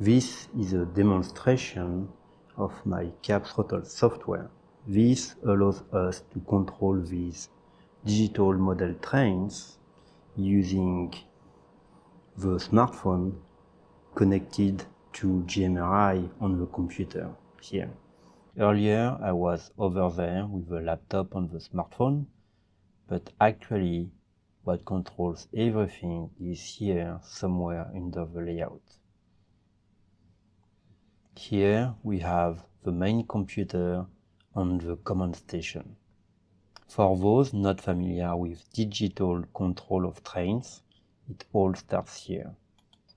This is a demonstration of my cab throttle software. This allows us to control these digital model trains using the smartphone connected to GMRI on the computer here. Earlier I was over there with the laptop on the smartphone, but actually what controls everything is here somewhere under the layout. Here we have the main computer on the command station. For those not familiar with digital control of trains, it all starts here.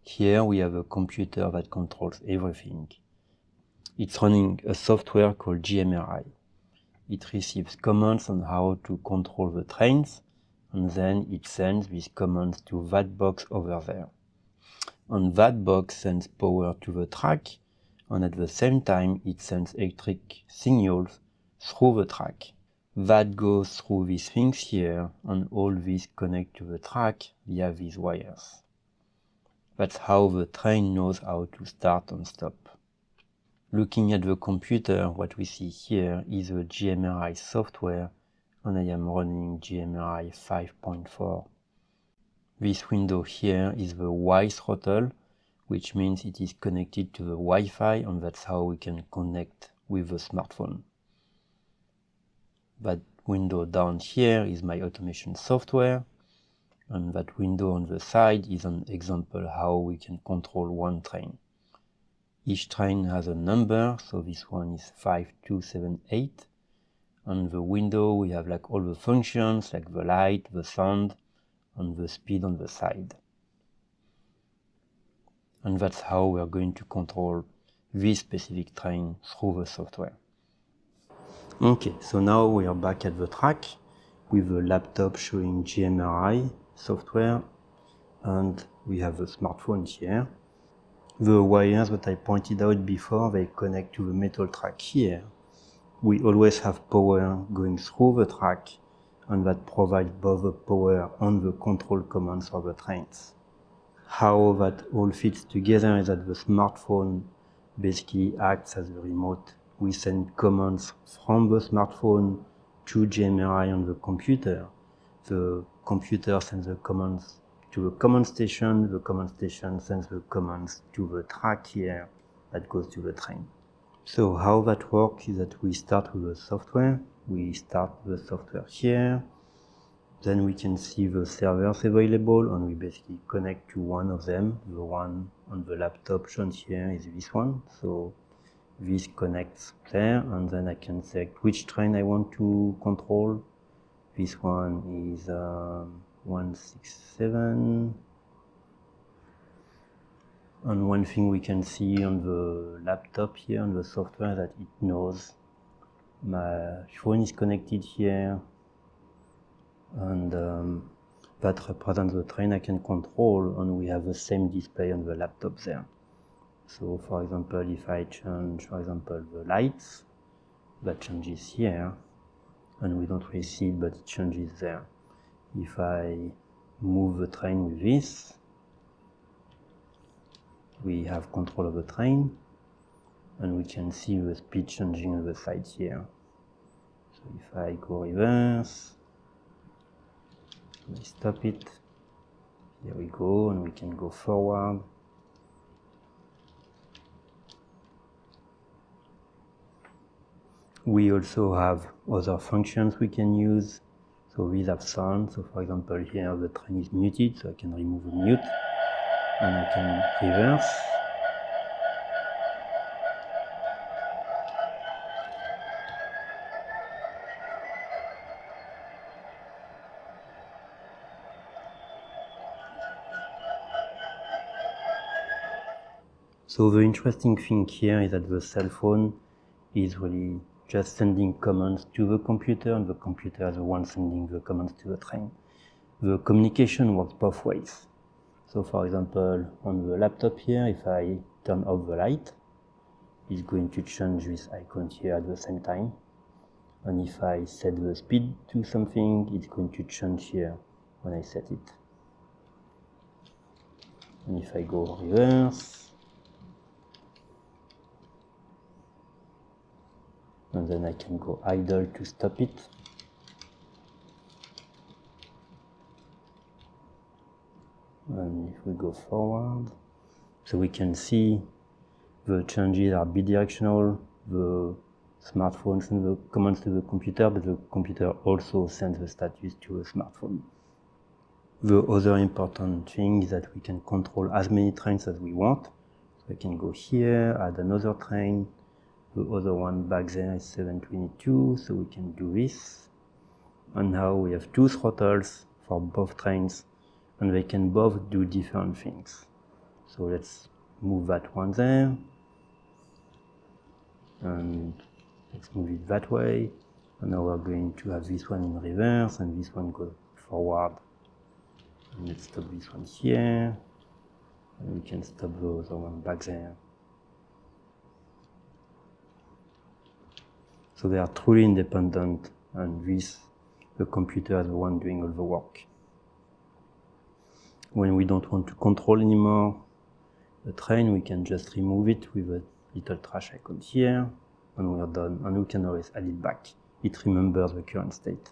Here we have a computer that controls everything. It's running a software called GMRI. It receives commands on how to control the trains, and then it sends these commands to that box over there. And that box sends power to the track, and at the same time it sends electric signals through the track. That goes through these things here, and all these connect to the track via these wires. That's how the train knows how to start and stop. Looking at the computer, what we see here is the GMRI software, and I am running GMRI 5.4. This window here is the Y throttle, which means it is connected to the Wi-Fi, and that's how we can connect with the smartphone. That window down here is my automation software, and that window on the side is an example how we can control one train. Each train has a number, so this one is 5278. On the window we have like all the functions, like the light, the sound, and the speed on the side. And that's how we are going to control this specific train through the software. Okay, so now we are back at the track with the laptop showing GMRI software, and we have the smartphone here. The wires that I pointed out before, they connect to the metal track here. We always have power going through the track, and that provides both the power and the control commands for the trains. How that all fits together is that the smartphone basically acts as a remote. We send commands from the smartphone to GMRI on the computer. The computer sends the commands to the command station sends the commands to the track here that goes to the train. So how that works is that we start with the software. We start the software here. Then we can see the servers available, and we basically connect to one of them. The one on the laptop shown here is this one. So this connects there, and then I can select which train I want to control. This one is 167. And one thing we can see on the laptop here, on the software, that it knows my phone is connected here, and that represents the train I can control, and we have the same display on the laptop there. So for example, if I change, for example, the lights, that changes here, and we don't really see it, but it changes there. If I move the train with this, we have control of the train, and we can see the speed changing on the side here. So if I go reverse, we stop it, here we go, and we can go forward. We also have other functions we can use. So these have sound. So for example, here the train is muted, so I can remove the mute, and I can reverse. So the interesting thing here is that the cell phone is really just sending commands to the computer, and the computer is the one sending the commands to the train. The communication works both ways. So for example, on the laptop here, if I turn off the light, it's going to change this icon here at the same time. And if I set the speed to something, it's going to change here when I set it. And if I go reverse, and then I can go idle to stop it. And if we go forward, so we can see the changes are bidirectional, the smartphone sends the commands to the computer, but the computer also sends the status to the smartphone. The other important thing is that we can control as many trains as we want. So I can go here, add another train. The other one back there is 722, so we can do this. And now we have two throttles for both trains, and they can both do different things. So let's move that one there. And let's move it that way. And now we're going to have this one in reverse and this one go forward. And let's stop this one here. And we can stop the other one back there. So they are truly independent, and the computer is the one doing all the work. When we don't want to control anymore the train, we can just remove it with a little trash icon here, and we are done, and we can always add it back. It remembers the current state.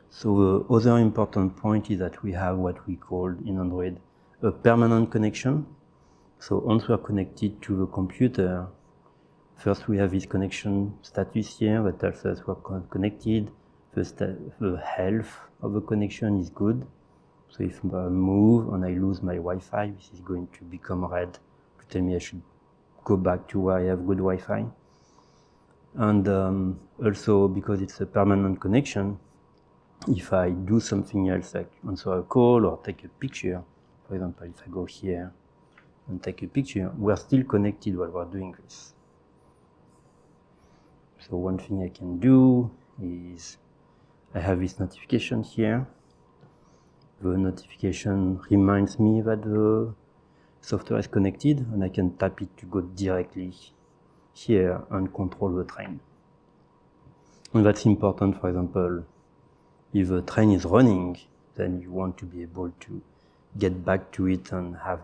So the other important point is that we have what we call in Android a permanent connection. So once we are connected to the computer, first we have this connection status here that tells us we're connected. The health of the connection is good. So if I move and I lose my Wi-Fi, this is going to become red to tell me I should go back to where I have good Wi-Fi. And also, because it's a permanent connection, if I do something else like answer a call or take a picture, for example, if I go here and take a picture, we're still connected while we're doing this. So one thing I can do is I have this notification here. The notification reminds me that the software is connected, and I can tap it to go directly here and control the train. And that's important, for example, if the train is running, then you want to be able to get back to it and have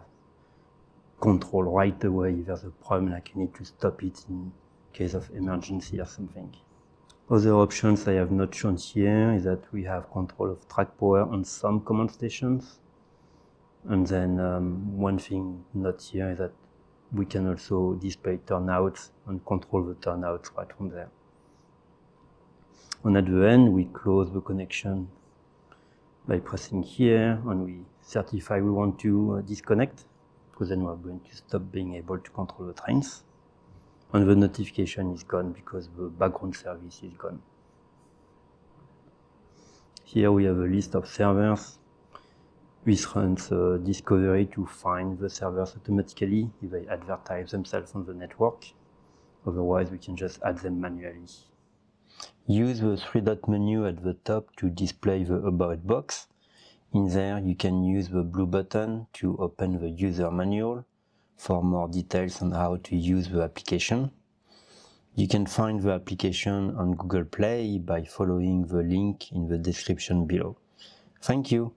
control right away if there's a problem, like you need to stop it in case of emergency or something. Other options I have not shown here is that we have control of track power on some command stations. And then one thing not here is that we can also display turnouts and control the turnouts right from there. And at the end, we close the connection by pressing here, and we certify we want to disconnect, because then we're going to stop being able to control the trains. And the notification is gone because the background service is gone. Here we have a list of servers. This runs discovery to find the servers automatically if they advertise themselves on the network. Otherwise, we can just add them manually. Use the three-dot menu at the top to display the About box. In there, you can use the blue button to open the user manual for more details on how to use the application. You can find the application on Google Play by following the link in the description below. Thank you.